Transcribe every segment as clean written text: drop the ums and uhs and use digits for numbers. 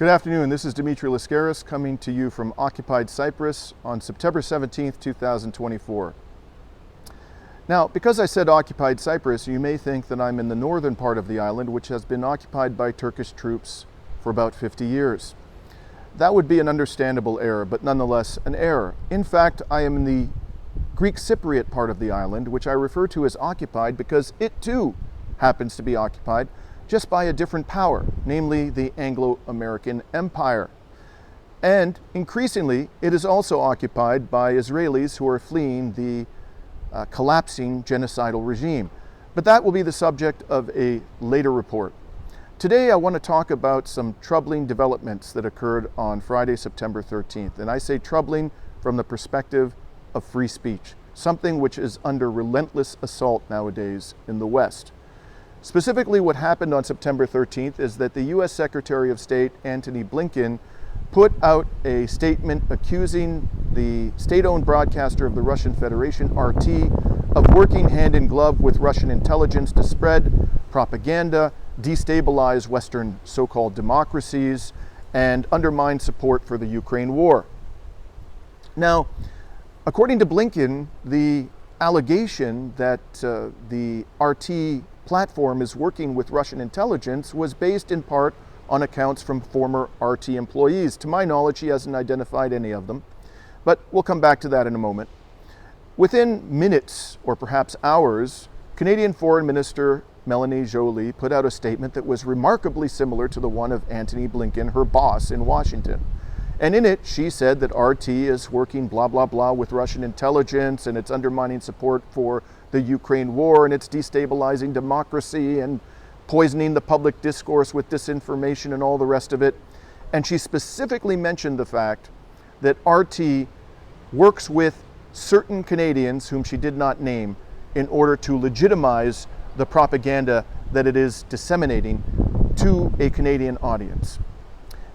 Good afternoon, this is Dimitri Lascaris coming to you from occupied Cyprus on September 17th, 2024. Now, because I said occupied Cyprus, you may think that I'm in the northern part of the island, which has been occupied by Turkish troops for about 50 years. That would be an understandable error, but nonetheless an error. In fact, I am in the Greek Cypriot part of the island, which I refer to as occupied because it too happens to be occupied, just by a different power, namely the Anglo-American Empire. And increasingly, it is also occupied by Israelis who are fleeing the collapsing genocidal regime. But that will be the subject of a later report. Today, I want to talk about some troubling developments that occurred on Friday, September 13th. And I say troubling from the perspective of free speech, something which is under relentless assault nowadays in the West. Specifically, what happened on September 13th is that the U.S. Secretary of State Antony Blinken put out a statement accusing the state-owned broadcaster of the Russian Federation, RT, of working hand in glove with Russian intelligence to spread propaganda, destabilize Western so-called democracies, and undermine support for the Ukraine war. Now, according to Blinken, the allegation that the RT platform is working with Russian intelligence was based in part on accounts from former RT employees. To my knowledge, he hasn't identified any of them, but we'll come back to that in a moment. Within minutes, or perhaps hours, Canadian Foreign Minister Melanie Joly put out a statement that was remarkably similar to the one of Antony Blinken, her boss in Washington. And in it, she said that RT is working blah, blah, blah with Russian intelligence, and it's undermining support for the Ukraine war, and it's destabilizing democracy and poisoning the public discourse with disinformation and all the rest of it. And she specifically mentioned the fact that RT works with certain Canadians whom she did not name in order to legitimize the propaganda that it is disseminating to a Canadian audience.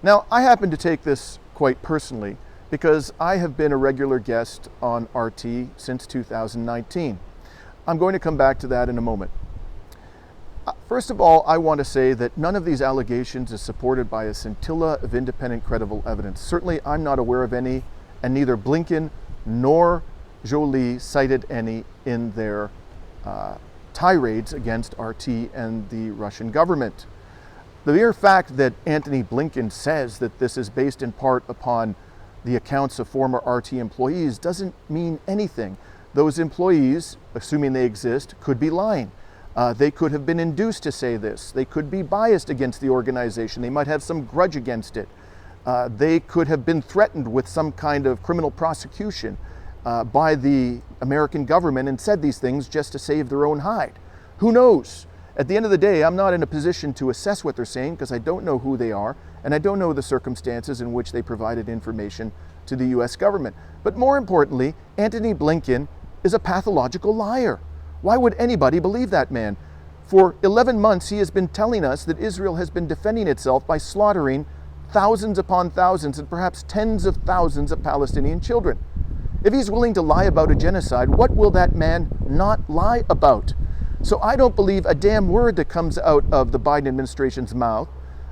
Now, I happen to take this quite personally because I have been a regular guest on RT since 2019. I'm going to come back to that in a moment. First of all, I want to say that none of these allegations is supported by a scintilla of independent, credible evidence. Certainly, I'm not aware of any, and neither Blinken nor Joly cited any in their tirades against RT and the Russian government. The mere fact that Antony Blinken says that this is based in part upon the accounts of former RT employees doesn't mean anything. Those employees, assuming they exist, could be lying. They could have been induced to say this. They could be biased against the organization. They might have some grudge against it. They could have been threatened with some kind of criminal prosecution by the American government and said these things just to save their own hide. Who knows? At the end of the day, I'm not in a position to assess what they're saying because I don't know who they are and I don't know the circumstances in which they provided information to the US government. But more importantly, Antony Blinken is a pathological liar. Why would anybody believe that man? For 11 months, he has been telling us that Israel has been defending itself by slaughtering thousands upon thousands and perhaps tens of thousands of Palestinian children. If he's willing to lie about a genocide, what will that man not lie about? So I don't believe a damn word that comes out of the Biden administration's mouth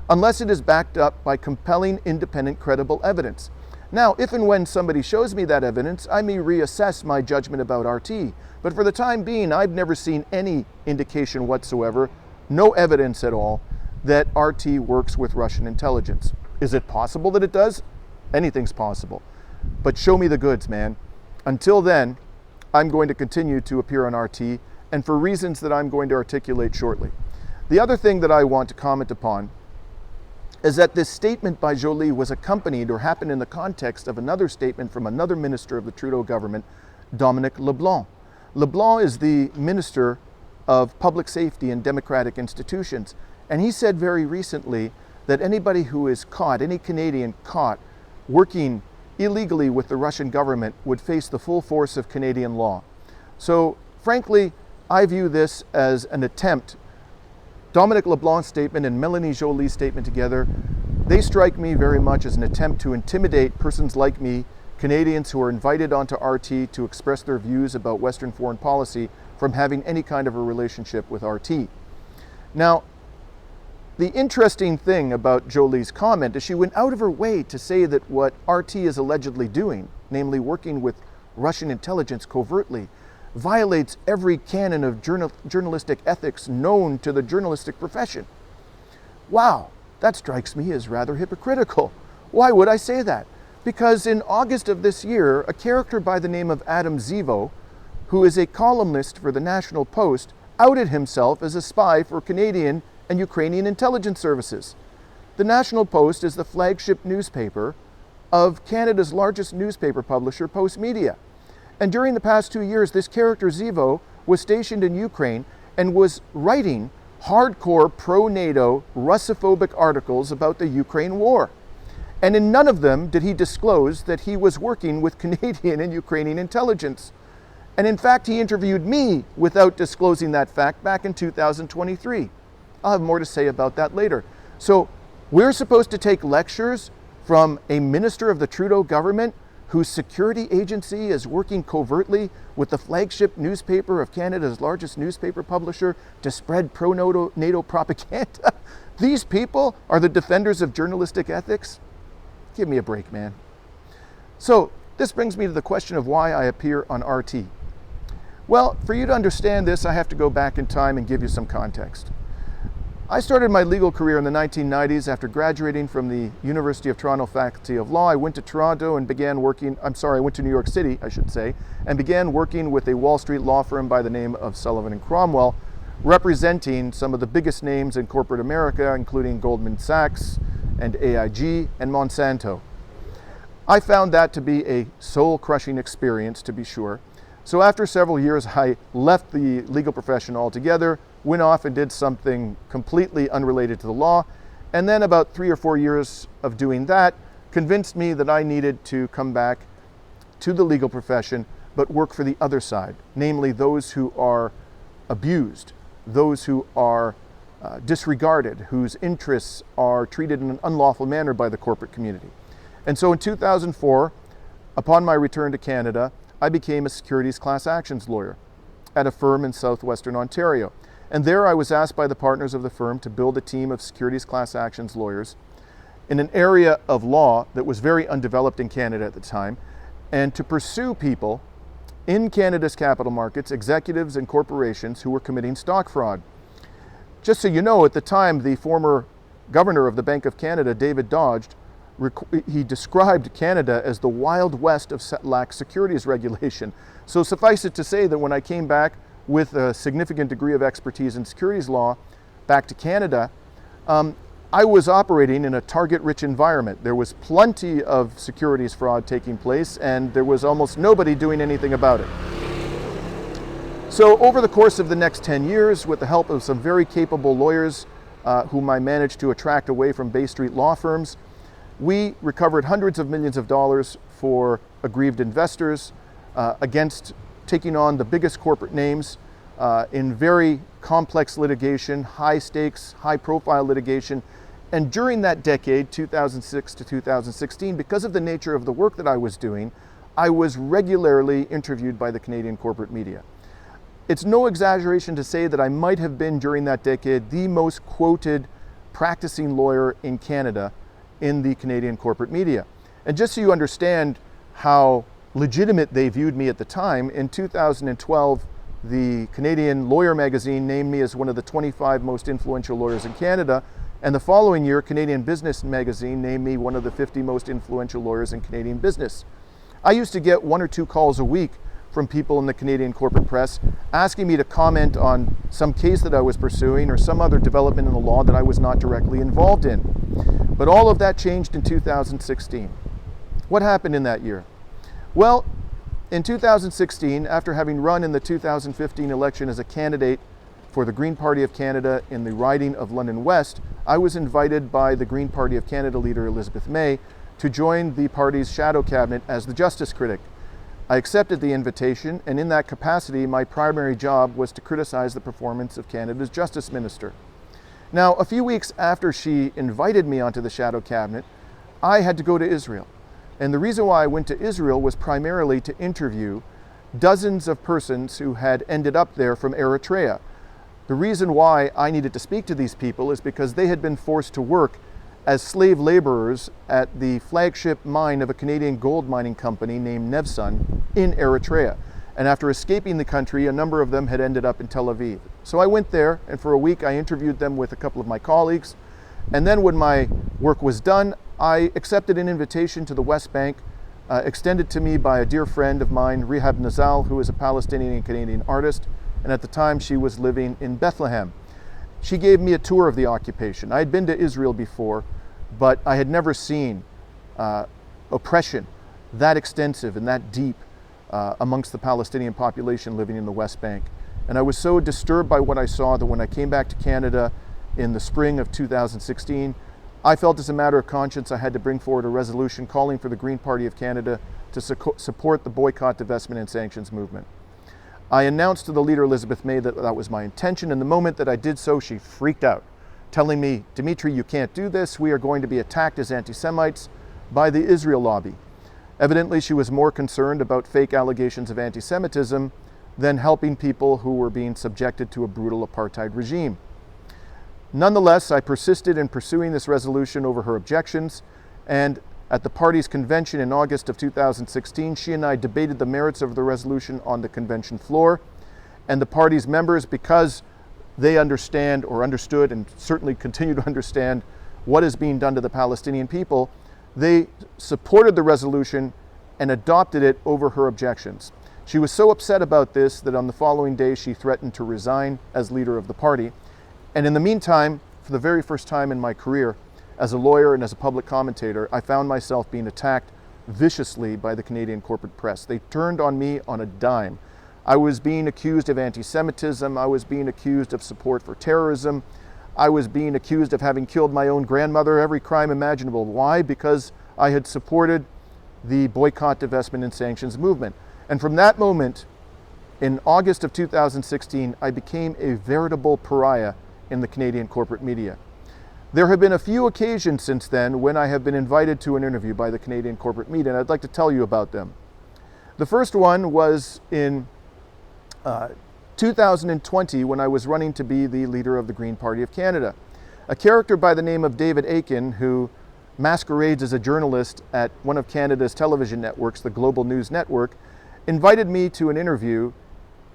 unless it is backed up by compelling, independent, credible evidence. Now, if and when somebody shows me that evidence, I may reassess my judgment about RT. But for the time being, I've never seen any indication whatsoever, no evidence at all, that RT works with Russian intelligence. Is it possible that it does? Anything's possible. But show me the goods, man. Until then, I'm going to continue to appear on RT, and for reasons that I'm going to articulate shortly. The other thing that I want to comment upon is that this statement by Joly was accompanied or happened in the context of another statement from another minister of the Trudeau government, Dominic Leblanc. Leblanc is the Minister of Public Safety and Democratic Institutions, and he said very recently that anybody who is caught, any Canadian caught working illegally with the Russian government would face the full force of Canadian law. So, frankly, I view this as an attempt. Dominic Leblanc's statement and Melanie Joly's statement together, they strike me very much as an attempt to intimidate persons like me, Canadians who are invited onto RT to express their views about Western foreign policy, from having any kind of a relationship with RT. Now, The interesting thing about Joly's comment is she went out of her way to say that what RT is allegedly doing, namely working with Russian intelligence covertly, violates every canon of journalistic ethics known to the journalistic profession. Wow, that strikes me as rather hypocritical. Why would I say that? Because in August of this year, a character by the name of Adam Zivo, who is a columnist for the National Post, outed himself as a spy for Canadian and Ukrainian intelligence services. The National Post is the flagship newspaper of Canada's largest newspaper publisher, Post Media. And during the past 2 years, this character Zivo was stationed in Ukraine and was writing hardcore pro-NATO Russophobic articles about the Ukraine war. And in none of them did he disclose that he was working with Canadian and Ukrainian intelligence. And in fact, he interviewed me without disclosing that fact back in 2023. I'll have more to say about that later. So we're supposed to take lectures from a minister of the Trudeau government whose security agency is working covertly with the flagship newspaper of Canada's largest newspaper publisher to spread pro-NATO propaganda. These people are the defenders of journalistic ethics? Give me a break, man. So this brings me to the question of why I appear on RT. Well, for you to understand this, I have to go back in time and give you some context. I started my legal career in the 1990s after graduating from the University of Toronto Faculty of Law. I went to Toronto and began working, I went to New York City, I should say, and began working with a Wall Street law firm by the name of Sullivan and Cromwell, representing some of the biggest names in corporate America, including Goldman Sachs and AIG and Monsanto. I found that to be a soul-crushing experience, to be sure. So after several years, I left the legal profession altogether, went off and did something completely unrelated to the law, and then about 3 or 4 years of doing that convinced me that I needed to come back to the legal profession, but work for the other side, namely those who are abused, those who are disregarded, whose interests are treated in an unlawful manner by the corporate community. And so in 2004, upon my return to Canada, I became a securities class actions lawyer at a firm in southwestern Ontario. And there I was asked by the partners of the firm to build a team of securities class actions lawyers in an area of law that was very undeveloped in Canada at the time, and to pursue people in Canada's capital markets, executives and corporations who were committing stock fraud. Just so you know, at the time, the former governor of the Bank of Canada, David Dodge, he described Canada as the Wild West of lax securities regulation. So suffice it to say that when I came back with a significant degree of expertise in securities law back to Canada, I was operating in a target-rich environment. There was plenty of securities fraud taking place, and there was almost nobody doing anything about it. So over the course of the next 10 years, with the help of some very capable lawyers whom I managed to attract away from Bay Street law firms, we recovered hundreds of millions of dollars for aggrieved investors against taking on the biggest corporate names in very complex litigation, high stakes, high profile litigation. And during that decade, 2006 to 2016, because of the nature of the work that I was doing, I was regularly interviewed by the Canadian corporate media. It's no exaggeration to say that I might have been, during that decade, the most quoted practicing lawyer in Canada in the Canadian corporate media. And just so you understand how legitimate they viewed me at the time, in 2012, the Canadian Lawyer magazine named me as one of the 25 most influential lawyers in Canada, and the following year, Canadian Business magazine named me one of the 50 most influential lawyers in Canadian business. I used to get 1 or 2 calls a week from people in the Canadian corporate press asking me to comment on some case that I was pursuing or some other development in the law that I was not directly involved in. But all of that changed in 2016. What happened in that year? Well, in 2016, after having run in the 2015 election as a candidate for the Green Party of Canada in the riding of London West, I was invited by the Green Party of Canada leader Elizabeth May to join the party's shadow cabinet as the justice critic. I accepted the invitation, and in that capacity, my primary job was to criticize the performance of Canada's Justice Minister. Now, a few weeks after she invited me onto the shadow cabinet, I had to go to Israel. And the reason why I went to Israel was primarily to interview dozens of persons who had ended up there from Eritrea. The reason why I needed to speak to these people is because they had been forced to work as slave laborers at the flagship mine of a Canadian gold mining company named Nevsun in Eritrea. And after escaping the country, a number of them had ended up in Tel Aviv. So I went there, and for a week I interviewed them with a couple of my colleagues. And then when my work was done, I accepted an invitation to the West Bank, extended to me by a dear friend of mine, Rehab Nazal, who is a Palestinian and Canadian artist. And at the time she was living in Bethlehem. She gave me a tour of the occupation. I had been to Israel before, but I had never seen oppression that extensive and that deep amongst the Palestinian population living in the West Bank. And I was so disturbed by what I saw that when I came back to Canada in the spring of 2016, I felt as a matter of conscience I had to bring forward a resolution calling for the Green Party of Canada to support the boycott, divestment, and sanctions movement. I announced to the leader, Elizabeth May, that that was my intention, and the moment that I did so, she freaked out, telling me, "Dimitri, you can't do this. We are going to be attacked as anti-Semites by the Israel lobby." Evidently, she was more concerned about fake allegations of anti-Semitism than helping people who were being subjected to a brutal apartheid regime. Nonetheless, I persisted in pursuing this resolution over her objections, and at the party's convention in August of 2016, she and I debated the merits of the resolution on the convention floor, and the party's members, because they understand or understood and certainly continue to understand what is being done to the Palestinian people, they supported the resolution and adopted it over her objections. She was so upset about this that on the following day she threatened to resign as leader of the party. And in the meantime, for the very first time in my career, as a lawyer and as a public commentator, I found myself being attacked viciously by the Canadian corporate press. They turned on me on a dime. I was being accused of anti-Semitism. I was being accused of support for terrorism. I was being accused of having killed my own grandmother, every crime imaginable. Why? Because I had supported the boycott, divestment, and sanctions movement. And from that moment, in August of 2016, I became a veritable pariah in the Canadian corporate media. There have been a few occasions since then when I have been invited to an interview by the Canadian corporate media, and I'd like to tell you about them. The first one was in 2020 when I was running to be the leader of the Green Party of Canada. A character by the name of David Aiken, who masquerades as a journalist at one of Canada's television networks, the Global News Network, invited me to an interview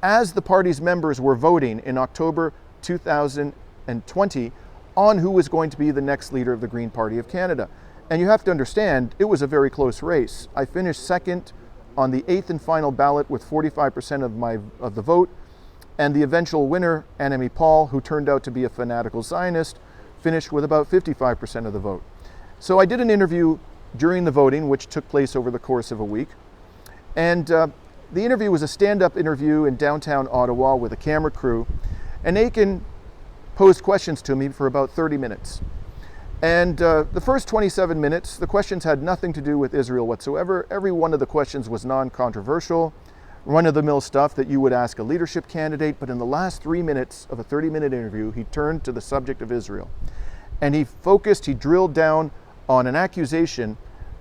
as the party's members were voting in October 2020 on who was going to be the next leader of the Green Party of Canada. And you have to understand, it was a very close race. I finished second on the 8th and final ballot with 45% of the vote, and the eventual winner, Annamie Paul, who turned out to be a fanatical Zionist, finished with about 55% of the vote. So I did an interview during the voting, which took place over the course of a week. And the interview was a stand-up interview in downtown Ottawa with a camera crew. And Aiken posed questions to me for about 30 minutes. And the first 27 minutes, the questions had nothing to do with Israel whatsoever. Every one of the questions was non-controversial, run-of-the-mill stuff that you would ask a leadership candidate. But in the last 3 minutes of a 30-minute interview, he turned to the subject of Israel. And he drilled down on an accusation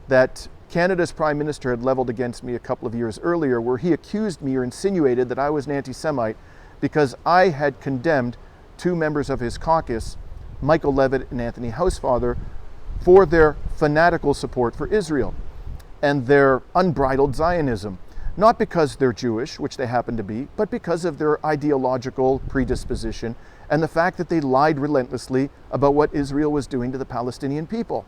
that Canada's Prime Minister had leveled against me a couple of years earlier, where he accused me or insinuated that I was an anti-Semite because I had condemned two members of his caucus, Michael Levitt and Anthony Housefather, for their fanatical support for Israel and their unbridled Zionism. Not because they're Jewish, which they happen to be, but because of their ideological predisposition and the fact that they lied relentlessly about what Israel was doing to the Palestinian people.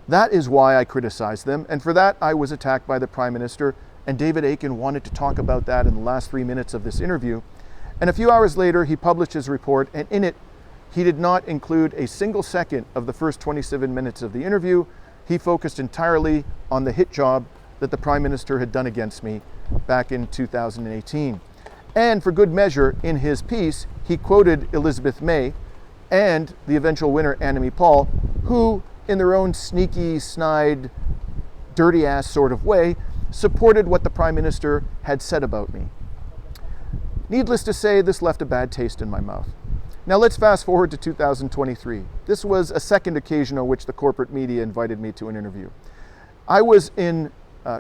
That is why I criticized them, and for that I was attacked by the Prime Minister, and David Aiken wanted to talk about that in the last 3 minutes of this interview. And a few hours later, he published his report, and in it, he did not include a single second of the first 27 minutes of the interview. He focused entirely on the hit job that the Prime Minister had done against me back in 2018. And for good measure, in his piece, he quoted Elizabeth May and the eventual winner, Annamie Paul, who, in their own sneaky, snide, dirty-ass sort of way, supported what the Prime Minister had said about me. Needless to say, this left a bad taste in my mouth. Now let's fast forward to 2023. This was a second occasion on which the corporate media invited me to an interview. I was in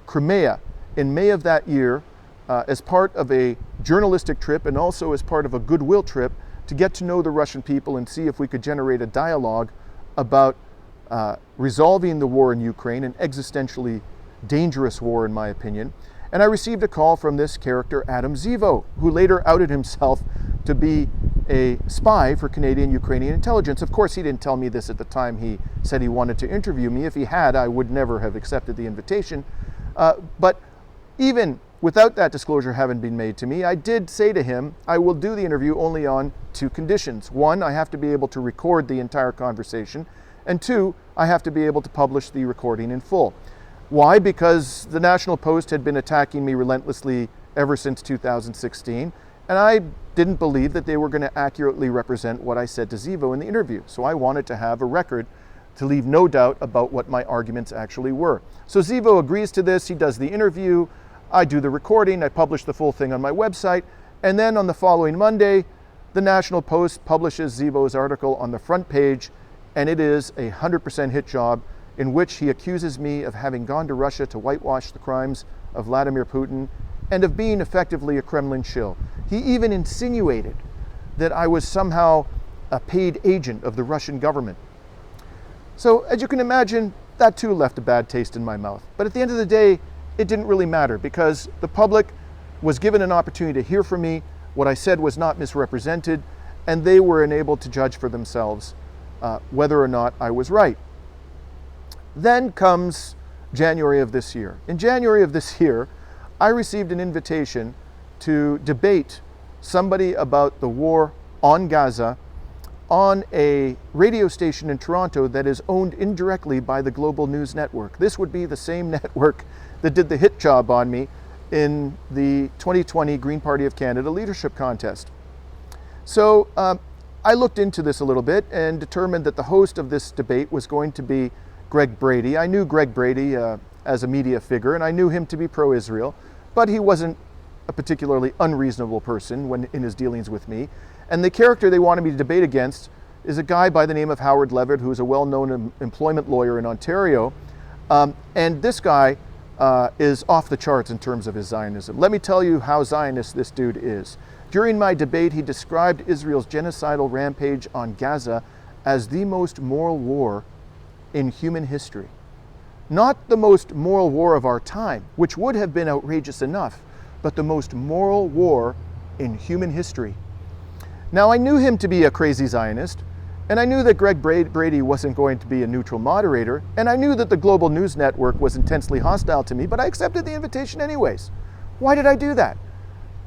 Crimea in May of that year as part of a journalistic trip and also as part of a goodwill trip to get to know the Russian people and see if we could generate a dialogue about resolving the war in Ukraine, an existentially dangerous war in my opinion. And I received a call from this character, Adam Zivo, who later outed himself to be a spy for Canadian-Ukrainian intelligence. Of course, he didn't tell me this at the time he said he wanted to interview me. If he had, I would never have accepted the invitation. But even without that disclosure having been made to me, I did say to him, I will do the interview only on two conditions. One, I have to be able to record the entire conversation. And two, I have to be able to publish the recording in full. Why? Because the National Post had been attacking me relentlessly ever since 2016, and I didn't believe that they were going to accurately represent what I said to Zivo in the interview. So I wanted to have a record to leave no doubt about what my arguments actually were. So Zivo agrees to this, he does the interview, I do the recording, I publish the full thing on my website, and then on the following Monday, the National Post publishes Zivo's article on the front page, and it is a 100% hit job, in which he accuses me of having gone to Russia to whitewash the crimes of Vladimir Putin and of being effectively a Kremlin shill. He even insinuated that I was somehow a paid agent of the Russian government. So, as you can imagine, that too left a bad taste in my mouth. But at the end of the day, it didn't really matter because the public was given an opportunity to hear from me. What I said was not misrepresented, and they were enabled to judge for themselves whether or not I was right. Then comes January of this year. In January of this year, I received an invitation to debate somebody about the war on Gaza on a radio station in Toronto that is owned indirectly by the Global News Network. This would be the same network that did the hit job on me in the 2020 Green Party of Canada leadership contest. So I looked into this a little bit and determined that the host of this debate was going to be Greg Brady. I knew Greg Brady as a media figure, and I knew him to be pro-Israel, but he wasn't a particularly unreasonable person when in his dealings with me. And the character they wanted me to debate against is a guy by the name of Howard Levitt, who is a well-known employment lawyer in Ontario. And this guy is off the charts in terms of his Zionism. Let me tell you how Zionist this dude is. During my debate, he described Israel's genocidal rampage on Gaza as the most moral war in human history. Not the most moral war of our time, which would have been outrageous enough, but the most moral war in human history. Now, I knew him to be a crazy Zionist, and I knew that Greg Brady wasn't going to be a neutral moderator, and I knew that the Global News Network was intensely hostile to me, but I accepted the invitation anyways. Why did I do that?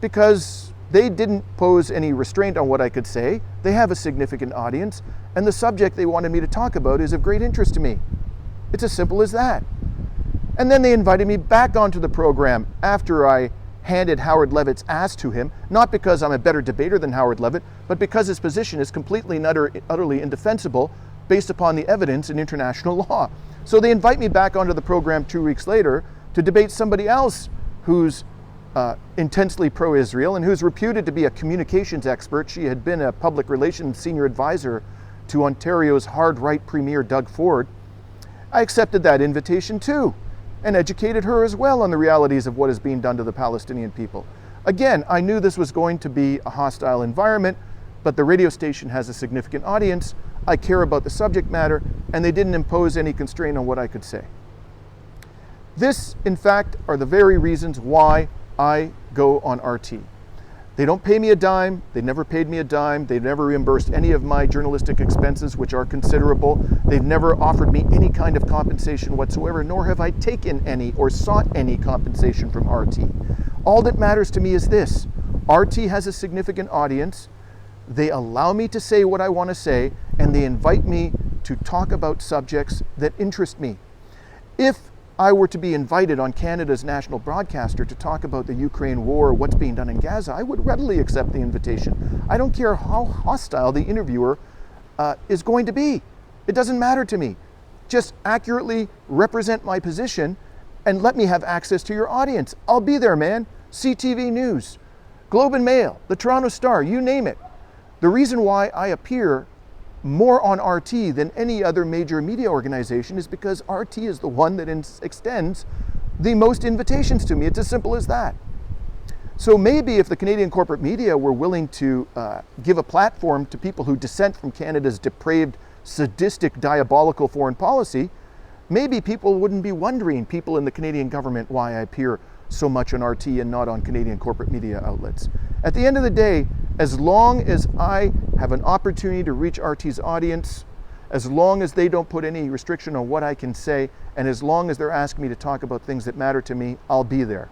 Because they didn't pose any restraint on what I could say. They have a significant audience, and the subject they wanted me to talk about is of great interest to me. It's as simple as that. And then they invited me back onto the program after I handed Howard Levitt's ass to him, not because I'm a better debater than Howard Levitt, but because his position is completely and utterly indefensible based upon the evidence in international law. So they invite me back onto the program 2 weeks later to debate somebody else who's intensely pro-Israel and who's reputed to be a communications expert. She had been a public relations senior advisor to Ontario's hard-right Premier Doug Ford. I accepted that invitation too, and educated her as well on the realities of what is being done to the Palestinian people. Again, I knew this was going to be a hostile environment, but the radio station has a significant audience. I care about the subject matter, and they didn't impose any constraint on what I could say. This, in fact, are the very reasons why I go on RT. They don't pay me a dime. They never paid me a dime. They've never reimbursed any of my journalistic expenses, which are considerable. They've never offered me any kind of compensation whatsoever, nor have I taken any or sought any compensation from RT. All that matters to me is this. RT has a significant audience. They allow me to say what I want to say, and they invite me to talk about subjects that interest me. If I were to be invited on Canada's national broadcaster to talk about the Ukraine war or what's being done in Gaza, I would readily accept the invitation. I don't care how hostile the interviewer is going to be. It doesn't matter to me. Just accurately represent my position and let me have access to your audience. I'll be there, man. CTV News, Globe and Mail, the Toronto Star, you name it. The reason why I appear more on RT than any other major media organization is because RT is the one that extends the most invitations to me. It's as simple as that. So maybe if the Canadian corporate media were willing to give a platform to people who dissent from Canada's depraved, sadistic, diabolical foreign policy, maybe people wouldn't be wondering, people in the Canadian government, why I appear so much on RT and not on Canadian corporate media outlets. At the end of the day, as long as I have an opportunity to reach RT's audience, as long as they don't put any restriction on what I can say, and as long as they're asking me to talk about things that matter to me, I'll be there.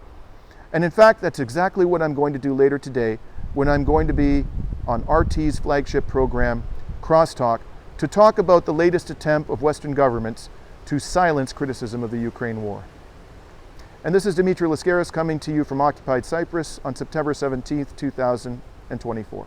And in fact, that's exactly what I'm going to do later today when I'm going to be on RT's flagship program, Crosstalk, to talk about the latest attempt of Western governments to silence criticism of the Ukraine war. And this is Dimitri Lascaris coming to you from occupied Cyprus on September 17th, 2024.